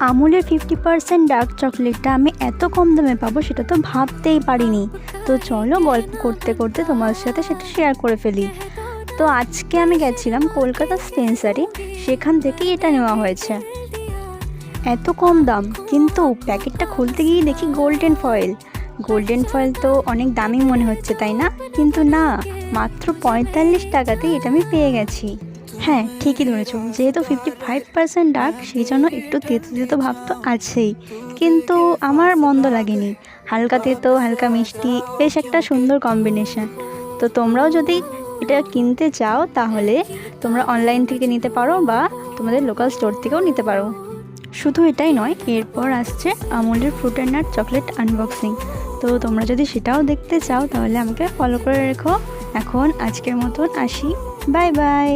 আমুলের 50% dark চকলেটটা আমি এত কম দামে পাবো সেটা তো ভাবতেই পারিনি। তো চলো গল্প করতে করতে তোমাদের সাথে সেটা শেয়ার করে ফেলি। তো আজকে আমি গেছিলাম কলকাতা স্পেন্সারে, সেখান থেকেই এটা নেওয়া হয়েছে। এত কম দাম, কিন্তু প্যাকেটটা খুলতে গিয়ে দেখি গোল্ডেন ফয়েল। গোল্ডেন ফয়েল তো অনেক দামি মনে হচ্ছে, তাই না? কিন্তু না, মাত্র 45 টাকাতেই এটা আমি পেয়ে গেছি। হ্যাঁ, ঠিকই ধরেছো, যেহেতু 55% ডার্ক, সেই জন্য একটু তেতো তেতো ভাব তো আছেই, কিন্তু আমার মন্দ লাগেনি। হালকা তেতো হালকা মিষ্টি, বেশ একটা সুন্দর কম্বিনেশন। তো তোমরাও যদি এটা কিনতে চাও তাহলে তোমরা অনলাইন থেকে নিতে পারো বা তোমাদের লোকাল স্টোর থেকেও নিতে পারো। শুধু এটাই নয়, এরপর আসছে আমুলের fruit and nut chocolate unboxing. তো তোমরা যদি সেটাও দেখতে চাও তাহলে আমাকে ফলো করে রেখো। এখন আজকের মতন আসি, বাই বাই।